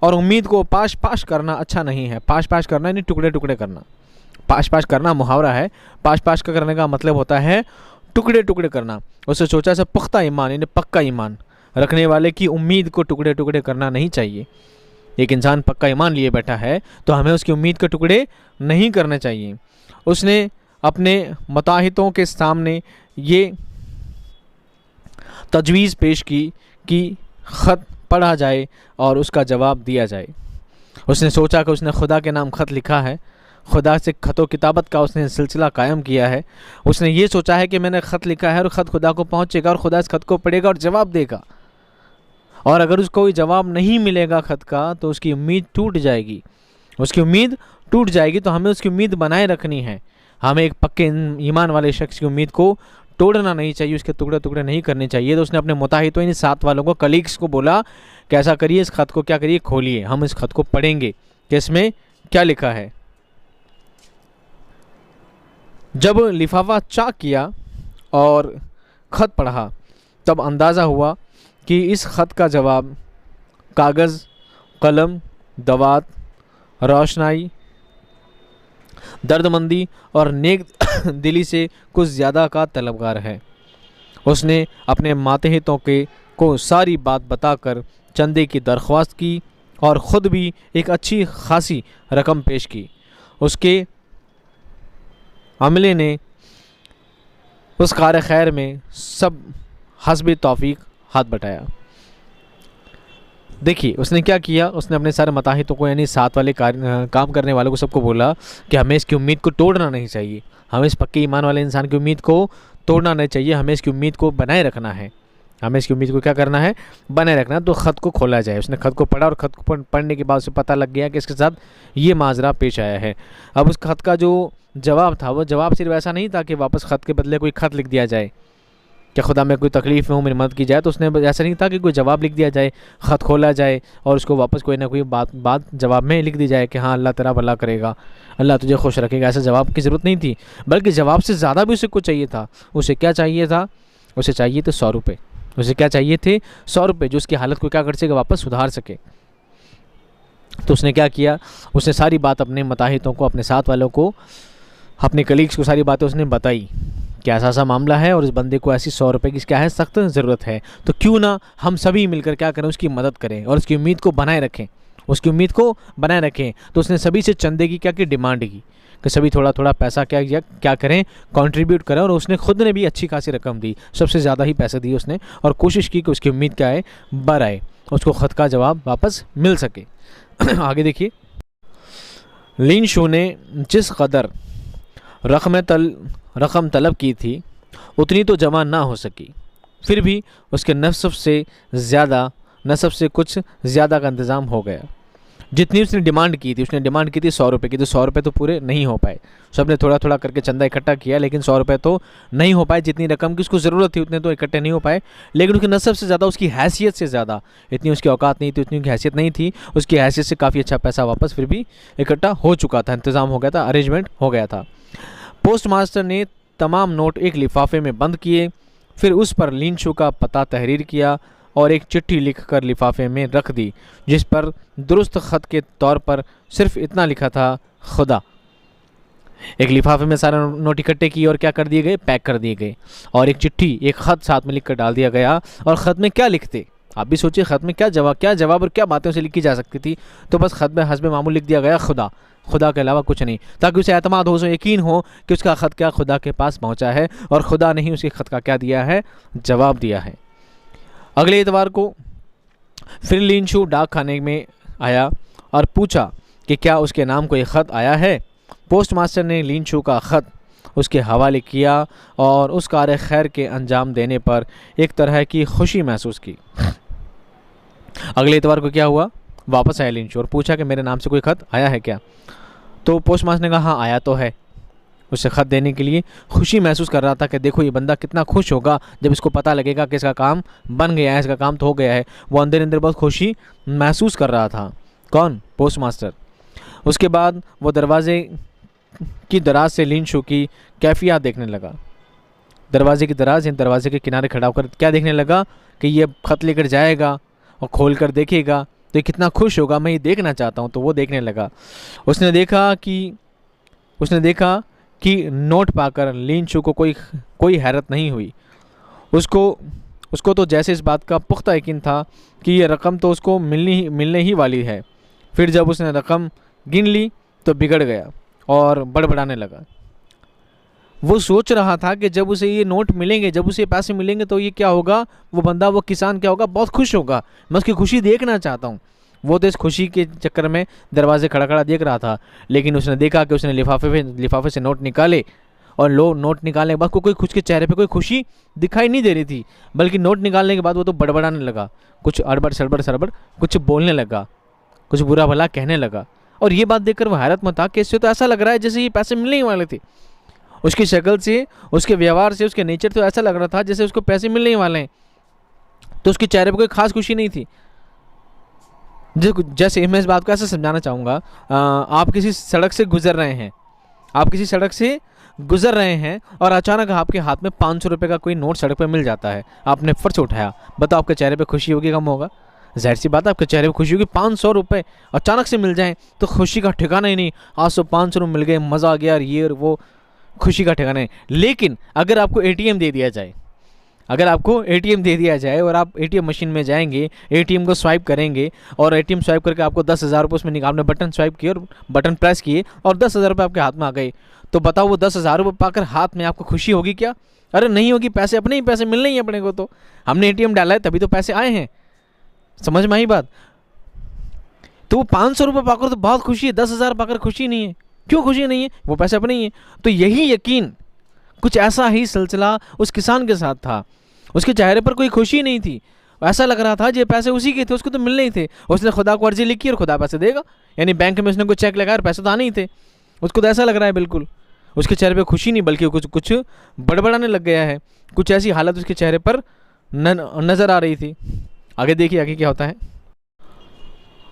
और उम्मीद को पाश पाश करना अच्छा नहीं है। पाश पाश करना यानी टुकड़े टुकड़े करना, पाश पाश करना मुहावरा है, पाश पाश का करने का मतलब होता है टुकड़े टुकड़े करना। उसने सोचा ऐसा पुख्ता ईमान यानी पक्का ईमान रखने वाले की उम्मीद को टुकड़े टुकड़े करना नहीं चाहिए। एक इंसान पक्का ईमान लिए बैठा है तो हमें उसकी उम्मीद के टुकड़े नहीं करने चाहिए। उसने अपने मुताहितों के सामने ये तजवीज़ पेश की कि ख़त पढ़ा जाए और उसका जवाब दिया जाए। उसने सोचा कि उसने खुदा के नाम ख़त लिखा है, खुदा से ख़तो किताबत का उसने सिलसिला कायम किया है। उसने ये सोचा है कि मैंने ख़त लिखा है और ख़त खुदा को पहुँचेगा और खुदा इस ख़त को पढ़ेगा और जवाब देगा, और अगर उसको कोई जवाब नहीं मिलेगा ख़त का तो उसकी उम्मीद टूट जाएगी, उसकी उम्मीद टूट जाएगी। तो हमें उसकी उम्मीद बनाए रखनी है, हमें एक पक्के ईमान वाले शख्स की उम्मीद को तोड़ना नहीं चाहिए, उसके टुकड़े टुकड़े नहीं करने चाहिए। तो उसने अपने मुताहिदों यानी साथ वालों को, कलीग्स को बोला कि ऐसा करिए, इस खत को क्या करिए, खोलिए, हम इस खत को पढ़ेंगे कि इसमें क्या लिखा है। जब लिफाफा चाक किया और ख़त पढ़ा तब अंदाज़ा हुआ कि इस ख़त का जवाब कागज़, कलम, दवात, रोशनाई, दर्दमंदी और नेक दिली से कुछ ज़्यादा का तलबगार है। उसने अपने मातहतों के को सारी बात बताकर चंदे की दरख्वास्त की और ख़ुद भी एक अच्छी खासी रकम पेश की। उसके अमले ने उस कार खैर में सब हस्ब तौफीक हाथ बटाया। देखिए उसने क्या किया, उसने अपने सारे मताहितों को यानी साथ वाले काम करने वालों को सबको बोला कि हमें इसकी उम्मीद को तोड़ना नहीं चाहिए, हमें इस पक्के ईमान वाले इंसान की उम्मीद को तोड़ना नहीं चाहिए, हमें इसकी उम्मीद को बनाए रखना है, हमें इसकी उम्मीद को क्या करना है, बनाए रखना है। तो ख़त को खोला जाए। उसने ख़त को पढ़ा और ख़त को पढ़ने के बाद उसे पता लग गया कि इसके साथ ये माजरा पेश आया है। अब उस ख़त का जो जवाब था वो जवाब सिर्फ ऐसा नहीं था कि वापस ख़त के बदले कोई ख़त लिख दिया जाए कि खुदा में कोई तकलीफ़ में हूँ, मेरी मदद की जाए। तो उसने ऐसा नहीं था कि कोई जवाब लिख दिया जाए, ख़त खोला जाए और उसको वापस कोई ना कोई बात जवाब में लिख दी जाए कि हाँ अल्लाह तेरा भला करेगा, अल्लाह तुझे खुश रखेगा। ऐसा जवाब की ज़रूरत नहीं थी, बल्कि जवाब से ज़्यादा भी उसे कुछ चाहिए था। उसे क्या चाहिए था? उसे चाहिए थे 100 रुपये। उसे क्या चाहिए थे? 100 रुपये, जो उसकी हालत को क्या कर सके, वापस सुधार सके। तो उसने क्या किया, उसने सारी बात अपने मताहितों को, अपने साथ वालों को, अपने कलीग्स को सारी बातें उसने बताई कि ऐसा ऐसा मामला है और इस बंदे को ऐसी 100 रुपये की क्या है, सख्त ज़रूरत है। तो क्यों ना हम सभी मिलकर क्या करें, उसकी मदद करें और उसकी उम्मीद को बनाए रखें, उसकी उम्मीद को बनाए रखें। तो उसने सभी से चंदे की क्या की डिमांड की कि सभी थोड़ा थोड़ा पैसा क्या करें, कंट्रीब्यूट करें। और उसने खुद ने भी अच्छी खासी रकम दी, सबसे ज़्यादा ही पैसे दिए उसने, और कोशिश की कि उसकी उम्मीद क्या है, बर आए, उसको ख़त का जवाब वापस मिल सके। आगे देखिए, लिन शो ने जिस कदर रकम तलब की थी उतनी तो जमा ना हो सकी, फिर भी उसके नसब से कुछ ज़्यादा का इंतज़ाम हो गया। जितनी उसने डिमांड की थी, उसने डिमांड की थी 100 रुपये की, तो 100 रुपये तो पूरे नहीं हो पाए। सब ने थोड़ा थोड़ा करके चंदा इकट्ठा किया, लेकिन 100 रुपये तो नहीं हो पाए। जितनी रकम की उसको ज़रूरत थी उतने तो इकट्ठे नहीं हो पाए। लेकिन उसकी नसब से ज़्यादा, उसकी हैसियत से ज़्यादा, इतनी उसकी औकात नहीं थी, उतनी उसकी हैसियत नहीं थी, उसकी हैसियत से काफ़ी अच्छा पैसा वापस फिर भी इकट्ठा हो चुका था, इंतज़ाम हो गया था, अरेंजमेंट हो गया था। पोस्ट मास्टर ने तमाम नोट एक लिफाफे में बंद किए, फिर उस पर लिन शो का पता तहरीर किया और एक चिट्ठी लिखकर लिफाफे में रख दी, जिस पर दुरुस्त ख़त के तौर पर सिर्फ इतना लिखा था, खुदा। एक लिफाफे में सारे नोट इकट्ठे किए और क्या कर दिए गए, पैक कर दिए गए, और एक चिट्ठी, एक ख़त साथ में लिख कर डाल दिया गया। और ख़त में क्या लिखते, आप भी सोचिए, ख़त में क्या जवाब और क्या बातें उसे लिखी जा सकती थी। तो बस ख़त में हस्ब मामूल लिख दिया गया, खुदा के अलावा कुछ नहीं, ताकि उसे एतमाद हो, उसे यकीन हो कि उसका ख़त क्या खुदा के पास पहुंचा है और खुदा ने ही उसके ख़त का क्या दिया है, जवाब दिया है। अगले इतवार को फिर लिन शो डाक खाने में आया और पूछा कि क्या उसके नाम को एक ख़त आया है। पोस्ट मास्टर ने लिन शो का ख़त उसके हवाले किया और उस कार खैर के अंजाम देने पर एक तरह की खुशी महसूस की। अगले इतवार को क्या हुआ, वापस आया लिन शो और पूछा कि मेरे नाम से कोई ख़त आया है क्या। तो पोस्ट मास्टर ने कहा हाँ आया तो है। उसे ख़त देने के लिए खुशी महसूस कर रहा था कि देखो ये बंदा कितना खुश होगा जब इसको पता लगेगा कि इसका काम बन गया है, इसका काम तो हो गया है। वो अंदर अंदर बहुत खुशी महसूस कर रहा था। कौन? Post master. उसके बाद वो दरवाज़े की दराज से लिन शो की कैफियत देखने लगा। दरवाजे की दराज, इन दरवाजे के किनारे खड़ा होकर क्या देखने लगा कि ये ख़त लेकर जाएगा और खोल कर देखेगा तो ये कितना खुश होगा, मैं ये देखना चाहता हूँ। तो वो देखने लगा। उसने देखा कि नोट पाकर लिन शो को कोई हैरत नहीं हुई। उसको तो जैसे इस बात का पुख्ता यकीन था कि ये रकम तो उसको मिलने ही वाली है। फिर जब उसने रकम गिन ली तो बिगड़ गया और बड़बड़ाने लगा। वो सोच रहा था कि जब उसे ये नोट मिलेंगे, जब उसे पैसे मिलेंगे तो ये क्या होगा, वो बंदा, वो किसान क्या होगा, बहुत खुश होगा। मैं उसकी खुशी देखना चाहता हूँ। वो तो इस खुशी के चक्कर में दरवाजे खड़ा देख रहा था। लेकिन उसने देखा कि उसने लिफाफे से नोट निकाले और नोट निकालने के बाद कोई उसके चेहरे पे कोई खुशी दिखाई नहीं दे रही थी, बल्कि नोट निकालने के बाद वो तो बड़बड़ाने लगा, कुछ अड़बड़ सड़बड़ कुछ बोलने लगा, कुछ बुरा भला कहने लगा। और ये बात देखकर वो हैरत में था कि इससे तो ऐसा लग रहा है जैसे ये पैसे मिलने ही वाले थे। उसकी शक्ल से, उसके व्यवहार से, उसके नेचर तो ऐसा लग रहा था जैसे उसको पैसे मिलने ही वाले हैं। तो उसके चेहरे पर कोई खास खुशी नहीं थी। जैसे मैं इस बात को ऐसे समझाना चाहूँगा, आप किसी सड़क से गुजर रहे हैं, आप किसी सड़क से गुजर रहे हैं और अचानक आपके हाथ में 500 रुपये का कोई नोट सड़क पर मिल जाता है। आपने फट से उठाया, बताओ आपके चेहरे पे खुशी होगी कम होगा? जाहिर सी बात है आपके चेहरे पे खुशी होगी। 500 रुपये अचानक से मिल जाएं तो खुशी का ठिकाना ही नहीं। आज तो 500 रुपये मिल गए, मज़ा आ गया, और ये और वो, खुशी का ठिकाना है। लेकिन अगर आपको एटीएम दे दिया जाए, अगर आपको एटीएम दे दिया जाए और आप एटीएम मशीन में जाएंगे, एटीएम को स्वाइप करेंगे और एटीएम स्वाइप करके आपको 10,000 रुपये उसमें निकाल, आपने बटन स्वाइप किए और बटन प्रेस किए और 10,000 रुपये आपके हाथ में आ गए, तो बताओ वो 10,000 रुपये पाकर हाथ में आपको खुशी होगी क्या? अरे नहीं होगी। पैसे अपने ही पैसे मिलने ही अपने को, तो हमने एटीएम डाला है तभी तो पैसे आए हैं। समझ में आई बात? तो वो 500 रुपये पाकर तो बहुत खुशी है, 10,000 पाकर खुशी नहीं है। क्यों खुशी नहीं है? वो पैसे अपने ही है। तो यही यकीन, कुछ ऐसा ही सिलसिला उस किसान के साथ था। उसके चेहरे पर कोई खुशी नहीं थी। ऐसा लग रहा था ये पैसे उसी के थे, उसको तो मिलने ही थे। उसने खुदा को अर्जी लिखी और खुदा पैसे देगा, यानी बैंक में उसने कोई चेक लगाया और पैसे तो आने ही थे। उसको तो ऐसा लग रहा है बिल्कुल। उसके चेहरे पे खुशी नहीं, बल्कि कुछ बड़बड़ाने लग गया है। कुछ ऐसी हालत उसके चेहरे पर नज़र आ रही थी। आगे देखिए आगे क्या होता है।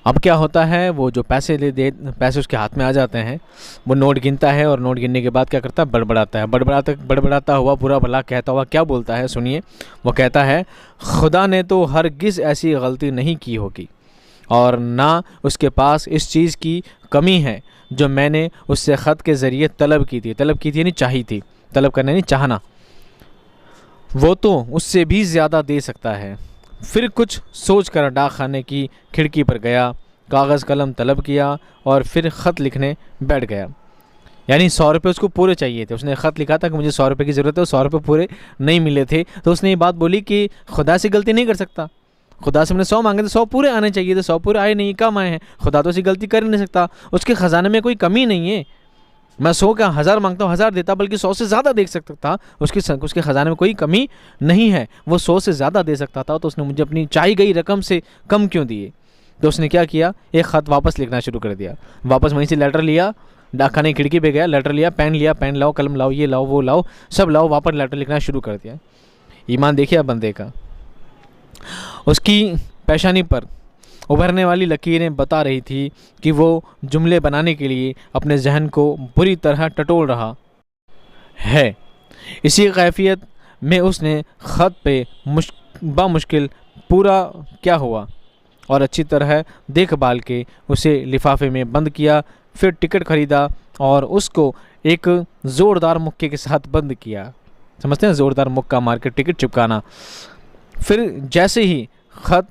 अब क्या होता है, वो जो पैसे उसके हाथ में आ जाते हैं, वो नोट गिनता है और नोट गिनने के बाद क्या करता है, बड़बड़ाता है। बड़बड़ाता हुआ बुरा भला कहता हुआ क्या बोलता है, सुनिए। वो कहता है, खुदा ने तो हरगिज़ ऐसी गलती नहीं की होगी और ना उसके पास इस चीज़ की कमी है जो मैंने उससे ख़त के ज़रिए तलब की थी यानी चाही थी, तलब करना नहीं चाहना। वो तो उससे भी ज़्यादा दे सकता है। फिर कुछ सोच कर डाक खाने की खिड़की पर गया, कागज़ कलम तलब किया और फिर ख़त लिखने बैठ गया। यानी 100 रुपये उसको पूरे चाहिए थे। उसने ख़त लिखा था कि मुझे 100 रुपये की ज़रूरत है, 100 रुपये पूरे नहीं मिले थे। तो उसने ये बात बोली कि खुदा से गलती नहीं कर सकता, खुदा से मैंने 100 मांगे थे, 100 पूरे आने चाहिए थे, 100 पूरे आए नहीं, कम आए हैं। खुदा तो ऐसी गलती कर ही नहीं सकता, उसके ख़जाने में कोई कमी नहीं है। मैं 100 का 1000 मांगता हूँ, 1000 देता, बल्कि 100 से ज़्यादा दे सकता था। उसके ख़जाने में कोई कमी नहीं है, वो 100 से ज़्यादा दे सकता था। तो उसने मुझे अपनी चाहिए गई रकम से कम क्यों दिए? तो उसने क्या किया, एक ख़त वापस लिखना शुरू कर दिया। वापस वहीं से लेटर लिया, डाकखाने की खिड़की पे गया, लेटर लिया, पेन लाओ, कलम लाओ, ये लाओ, वो लाओ, सब लाओ, वापस लेटर लिखना शुरू कर दिया। ईमान देखिए बंदे का। उसकी पेशानी पर उभरने वाली लकीरें बता रही थी कि वो जुमले बनाने के लिए अपने जहन को बुरी तरह टटोल रहा है। इसी कैफियत में उसने ख़त पे बामुश्किल पूरा क्या हुआ और अच्छी तरह देखभाल के उसे लिफाफे में बंद किया। फिर टिकट ख़रीदा और उसको एक ज़ोरदार मुक्के के साथ बंद किया। समझते हैं, ज़ोरदार मुक्का मार के टिकट चिपकाना। फिर जैसे ही ख़त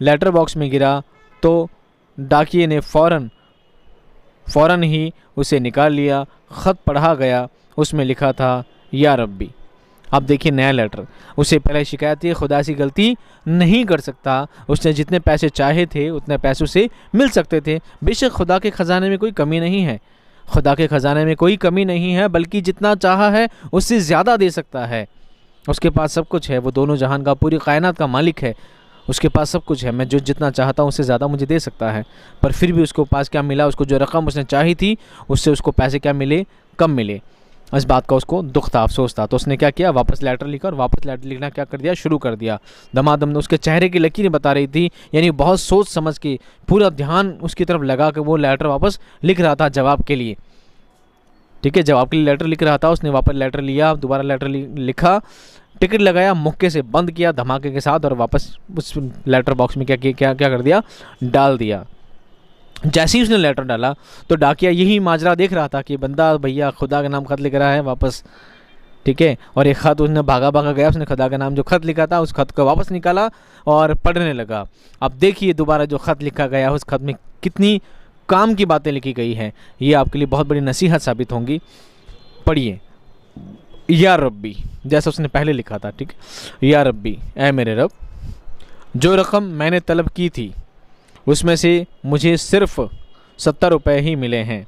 लेटर बॉक्स में गिरा तो डाकिये ने फ़ौरन ही उसे निकाल लिया। ख़त पढ़ा गया, उसमें लिखा था, या रब्बी। अब देखिए नया लेटर। उसे पहले शिकायत थी, खुदा से गलती नहीं कर सकता, उसने जितने पैसे चाहे थे उतने पैसे उसे मिल सकते थे। बेशक खुदा के ख़जाने में कोई कमी नहीं है, खुदा के ख़जाने में कोई कमी नहीं है, बल्कि जितना चाहा है उससे ज़्यादा दे सकता है। उसके पास सब कुछ है, वो दोनों जहान का, पूरी कायनात का मालिक है। उसके पास सब कुछ है, मैं जो जितना चाहता हूँ उससे ज़्यादा मुझे दे सकता है। पर फिर भी उसको पास क्या मिला, उसको जो रकम उसने चाही थी उससे उसको पैसे क्या मिले, कम मिले। इस बात का उसको दुख था, अफसोस था। तो उसने क्या किया, वापस लेटर लिखा और वापस लेटर लिखना क्या कर दिया, शुरू कर दिया। दमादम ने उसके चेहरे की लकीरें बता रही थी, यानी बहुत सोच समझ के पूरा ध्यान उसकी तरफ लगा के वो लेटर वापस लिख रहा था जवाब के लिए। ठीक है, जवाब के लिए लेटर लिख रहा था। उसने वापस लेटर लिया, दोबारा लेटर लिखा, टिकट लगाया, मुक्के से बंद किया धमाके के साथ और वापस उस लेटर बॉक्स में क्या कर दिया, डाल दिया। जैसे ही उसने लेटर डाला तो डाकिया यही माजरा देख रहा था कि बंदा भैया खुदा का नाम ख़त लिख रहा है वापस। ठीक है, और एक ख़त उसने भागा गया, उसने खुदा का नाम जो ख़त लिखा था उस ख़त को वापस निकाला और पढ़ने लगा। अब देखिए दोबारा जो ख़त लिखा गया उस ख़त में कितनी काम की बातें लिखी गई हैं, ये आपके लिए बहुत बड़ी नसीहत साबित होंगी। पढ़िए, या रब्बी, जैसा उसने पहले लिखा था। ठीक, या रब्बी, ऐ मेरे रब, जो रकम मैंने तलब की थी उसमें से मुझे सिर्फ़ 70 रुपये ही मिले हैं,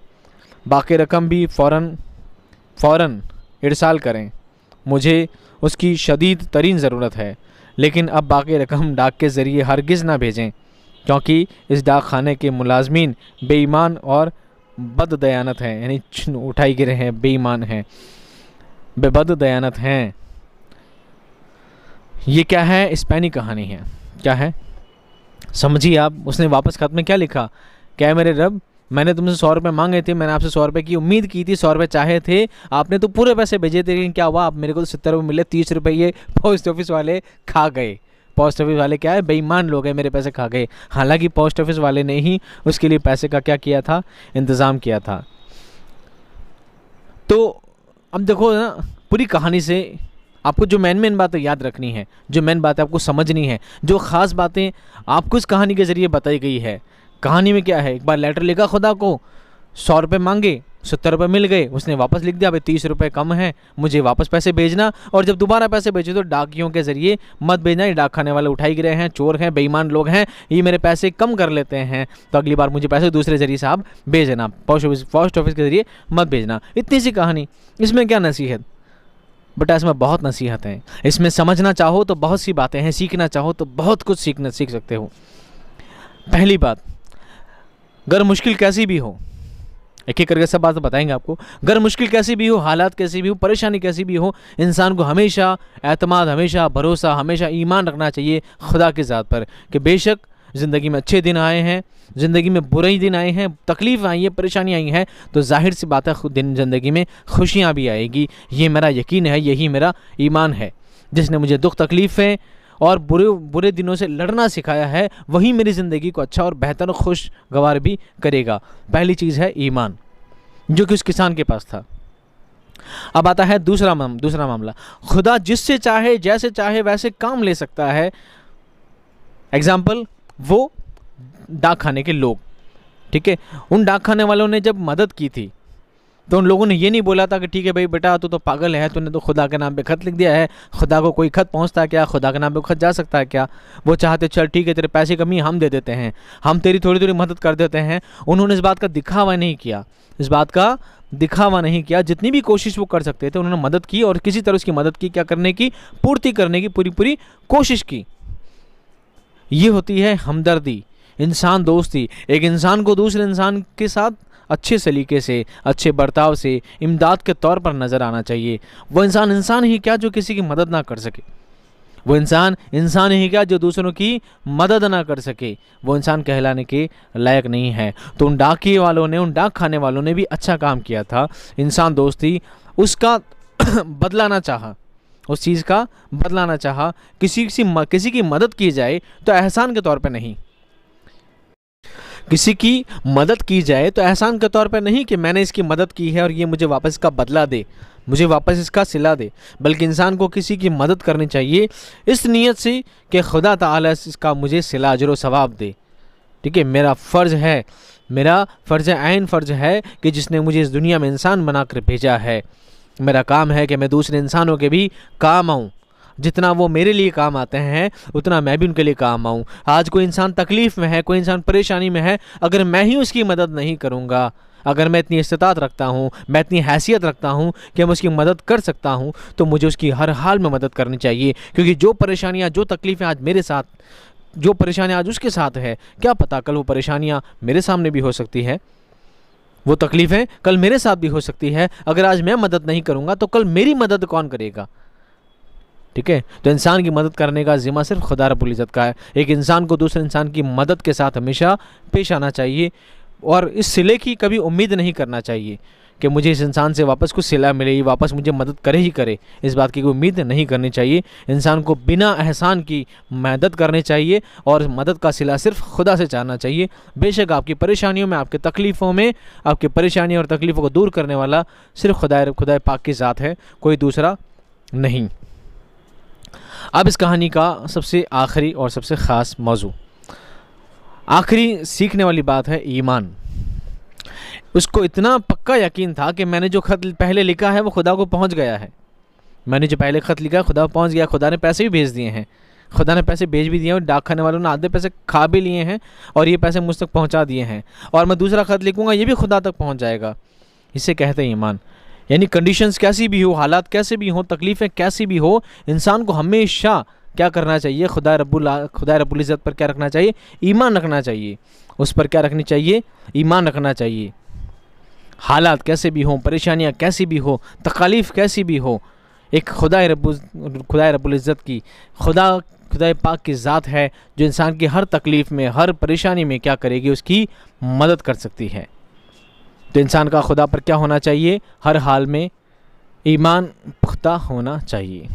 बाकी रकम भी फ़ौरन इरसाल करें, मुझे उसकी शदीद तरीन ज़रूरत है। लेकिन अब बाकी रकम डाक के ज़रिए हरगिज़ ना भेजें, क्योंकि इस डाक खाने के मुलाजमीन बेईमान और बद दयानत हैं, यानी उठाई गिरे हैं, बेईमान हैं, बेबद दयानत हैं। ये क्या है? स्पेनी कहानी है। क्या है समझिए आप। उसने वापस खत में क्या लिखा? क्या है? मेरे रब, मैंने तुमसे 100 रुपये मांगे थे, मैंने आपसे 100 रुपये की उम्मीद की थी, 100 रुपये चाहे थे, आपने तो पूरे पैसे भेजे थे, लेकिन क्या हुआ? आप मेरे को तो 70 रुपये मिले, 30 रुपये ये पोस्ट ऑफिस वाले खा गए। पोस्ट ऑफिस वाले क्या है? बेईमान लोग हैं, मेरे पैसे खा गए। हालांकि पोस्ट ऑफिस वाले ने ही उसके लिए पैसे का क्या किया था? इंतज़ाम किया था। तो अब देखो ना, पूरी कहानी से आपको जो मेन बातें याद रखनी है, जो मेन बातें आपको समझनी है, जो ख़ास बातें आपको इस कहानी के ज़रिए बताई गई है। कहानी में क्या है? एक बार लेटर लिखा खुदा को, 100 रुपये मांगे, 70 रुपये मिल गए, उसने वापस लिख दिया भाई 30 रुपये कम है, मुझे वापस पैसे भेजना। और जब दोबारा पैसे भेजे तो डाकियों के ज़रिए मत भेजना, ये डाक खाने वाले उठाई गिरे हैं, चोर हैं, बेईमान लोग हैं, ये मेरे पैसे कम कर लेते हैं, तो अगली बार मुझे पैसे दूसरे ज़रिए से आप भेजना, पोस्ट ऑफिस के ज़रिए मत भेजना। इतनी सी कहानी, इसमें क्या नसीहत? बेटा इसमें बहुत नसीहत है। इसमें समझना चाहो तो बहुत सी बातें हैं, सीखना चाहो तो बहुत कुछ सीख सकते हो। पहली बात, अगर मुश्किल कैसी भी हो, एक एक करके सब बात बताएंगे आपको। अगर मुश्किल कैसी भी हो, हालात कैसी भी हो, परेशानी कैसी भी हो, इंसान को हमेशा एतमाद, हमेशा भरोसा, हमेशा ईमान रखना चाहिए खुदा की ज़ात पर कि बेशक ज़िंदगी में अच्छे दिन आए हैं, ज़िंदगी में बुरे दिन आए हैं, तकलीफ़ आई है, परेशानी आई है, तो जाहिर सी बात है खुद दिन ज़िंदगी में खुशियाँ भी आएगी। ये मेरा यकीन है, यही मेरा ईमान है। जिसने मुझे दुख तकलीफ़ें और बुरे दिनों से लड़ना सिखाया है, वही मेरी ज़िंदगी को अच्छा और बेहतर और खुशगवार भी करेगा। पहली चीज़ है ईमान, जो कि उस किसान के पास था। अब आता है दूसरा मामला। खुदा जिससे चाहे, जैसे चाहे वैसे काम ले सकता है। एग्जाम्पल, वो डाक खाने के लोग, ठीक है, उन डाक खाने वालों ने जब मदद की थी तो उन लोगों ने ये नहीं बोला था कि ठीक है भाई बेटा तू तो पागल है, तूने तो खुदा के नाम पे खत लिख दिया है, खुदा को कोई खत पहुंचता है क्या? खुदा के नाम पे खत जा सकता है क्या? वो चाहते चल ठीक है तेरे पैसे कमी हम दे देते हैं, हम तेरी थोड़ी थोड़ी मदद कर देते हैं। उन्होंने इस बात का दिखावा नहीं किया, जितनी भी कोशिश वो कर सकते थे उन्होंने मदद की, और किसी तरह उसकी मदद की, क्या करने की? पूर्ति करने की पूरी कोशिश की। ये होती है हमदर्दी, इंसान दोस्ती। एक इंसान को दूसरे इंसान के साथ अच्छे सलीके से, अच्छे बर्ताव से, इमदाद के तौर पर नज़र आना चाहिए। वो इंसान ही क्या जो किसी की मदद ना कर सके? वो इंसान ही क्या जो दूसरों की मदद ना कर सके? वो इंसान कहलाने के लायक नहीं है। तो उन डाक खाने वालों ने भी अच्छा काम किया था। इंसान दोस्ती, उसका बदलाना चाहा, उस चीज़ का बदलाना चाहा। किसी की मदद की जाए तो एहसान के तौर पे नहीं, किसी की मदद की जाए तो एहसान के तौर पे नहीं कि मैंने इसकी मदद की है और ये मुझे वापस इसका बदला दे, मुझे वापस इसका सिला दे। बल्कि इंसान को किसी की मदद करनी चाहिए इस नीयत से कि खुदा ताला इसका मुझे सिला अजर व सवाब दे। ठीक है, मेरा फ़र्ज़ ऐन फ़र्ज़ है कि जिसने मुझे इस दुनिया में इंसान बनाकर भेजा है, मेरा काम है कि मैं दूसरे इंसानों के भी काम आऊँ। जितना वो मेरे लिए काम आते हैं उतना मैं भी उनके लिए काम आऊँ। आज कोई इंसान तकलीफ़ में है, कोई इंसान परेशानी में है, अगर मैं ही उसकी मदद नहीं करूँगा, अगर मैं इतनी इस्तिताअत रखता हूँ, मैं इतनी हैसियत रखता हूँ कि मैं उसकी मदद कर सकता हूँ, तो मुझे उसकी हर हाल में मदद करनी चाहिए। क्योंकि जो परेशानियाँ, जो तकलीफ़ें आज मेरे साथ, जो परेशानियाँ आज उसके साथ है, क्या पता कल वो परेशानियाँ मेरे सामने भी हो सकती है, वो तकलीफ़ें कल मेरे साथ भी हो सकती है। अगर आज मैं मदद नहीं करूँगा तो कल मेरी मदद कौन करेगा? ठीक है, तो इंसान की मदद करने का ज़िम्मा सिर्फ खुदा रब्बुल इज़्ज़त का है। एक इंसान को दूसरे इंसान की मदद के साथ हमेशा पेश आना चाहिए और इस सिले की कभी उम्मीद नहीं करना चाहिए कि मुझे इस इंसान से वापस कुछ सिला मिले, ये वापस मुझे मदद करे ही करे। इस बात की कोई उम्मीद नहीं करनी चाहिए। इंसान को बिना एहसान की मदद करनी चाहिए और मदद का सिला सिर्फ खुदा से चाहना चाहिए। बेशक आपकी परेशानियों में, आपकी तकलीफ़ों में, आपकी परेशानियों और तकलीफ़ों को दूर करने वाला सिर्फ खुदा पाक की ज़ात है, कोई दूसरा नहीं। अब इस कहानी का सबसे आखिरी और सबसे ख़ास मौजू, आखिरी सीखने वाली बात है ईमान। उसको इतना पक्का यकीन था कि मैंने जो ख़त पहले लिखा है वो खुदा को पहुंच गया है। मैंने जो पहले ख़त लिखा खुदा पहुंच गया, खुदा ने पैसे भी भेज दिए हैं, खुदा ने पैसे भेज भी दिए और डाक खाने वालों ने आधे पैसे खा भी लिए हैं और ये पैसे मुझ तक पहुँचा दिए हैं, और मैं दूसरा ख़त लिखूँगा ये भी खुदा तक पहुँच जाएगा। इसे कहते हैं ईमान। यानी कंडीशंस कैसी भी हो, हालात कैसे भी हो, तकलीफ़ें कैसी भी हो, इंसान को हमेशा क्या करना चाहिए? खुदा रब्बुल इज़्ज़त पर क्या रखना चाहिए? ईमान रखना चाहिए। उस पर क्या रखनी चाहिए? ईमान रखना चाहिए। हालात कैसे भी हों, परेशानियाँ कैसी भी हो, तकालीफ़ कैसी भी हो, एक खुदाए रब्बुल इज़्ज़त की खुदाए पाक की ज़ात है जो इंसान की हर तकलीफ़ में, हर परेशानी में क्या करेगी, उसकी मदद कर सकती है। तो इंसान का खुदा पर क्या होना चाहिए? हर हाल में ईमान पुख्ता होना चाहिए।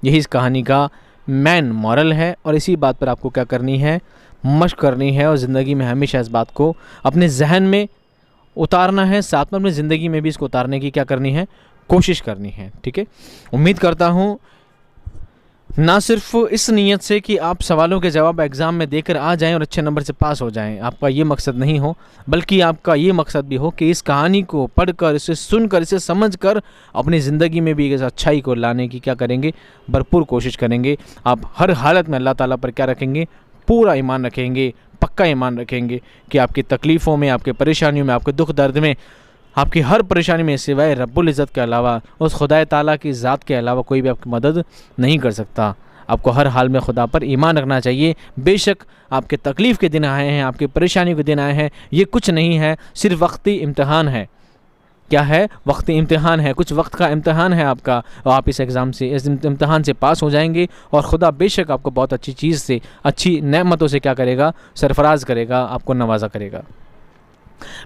यही इस कहानी का मेन मॉरल है और इसी बात पर आपको क्या करनी है? मश्क करनी है और ज़िंदगी में हमेशा इस बात को अपने जहन में उतारना है, साथ में अपनी ज़िंदगी में भी इसको उतारने की क्या करनी है? कोशिश करनी है। ठीक है, उम्मीद करता हूँ ना सिर्फ इस नीयत से कि आप सवालों के जवाब एग्ज़ाम में देकर आ जाएं और अच्छे नंबर से पास हो जाएं, आपका ये मकसद नहीं हो, बल्कि आपका ये मकसद भी हो कि इस कहानी को पढ़कर, इसे सुनकर, इसे समझकर अपनी ज़िंदगी में भी इस अच्छाई को लाने की क्या करेंगे? भरपूर कोशिश करेंगे। आप हर हालत में अल्लाह ताला पर क्या रखेंगे? पूरा ईमान रखेंगे, पक्का ईमान रखेंगे कि आपकी तकलीफ़ों में, आपके परेशानियों में, आपके दुख दर्द में, आपकी हर परेशानी में सिवाय रब्बुल इज़्ज़त के अलावा, उस खुदाए ताला की ज़ात के अलावा कोई भी आपकी मदद नहीं कर सकता। आपको हर हाल में खुदा पर ईमान रखना चाहिए। बेशक आपके तकलीफ़ के दिन आए हैं, आपकी परेशानी के दिन आए हैं, ये कुछ नहीं है, सिर्फ वक्ती इम्तहान है। क्या है? वक्ती इम्तहान है, कुछ वक्त का इम्तहान है आपका, और आप इस एग्ज़ाम से, इस इम्तहान से पास हो जाएंगे और खुदा बेशक आपको बहुत अच्छी चीज़ से, अच्छी नेमतों से क्या करेगा? सरफराज करेगा, आपको नवाजा करेगा।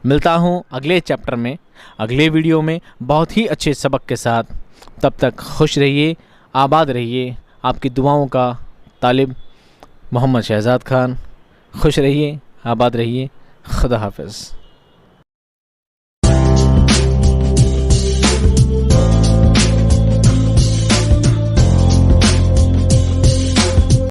मिलता हूँ अगले चैप्टर में, अगले वीडियो में बहुत ही अच्छे सबक के साथ। तब तक खुश रहिए, आबाद रहिए। आपकी दुआओं का तालिब मोहम्मद शहजाद खान। खुश रहिए, आबाद रहिए। खुदा हाफ़िज़।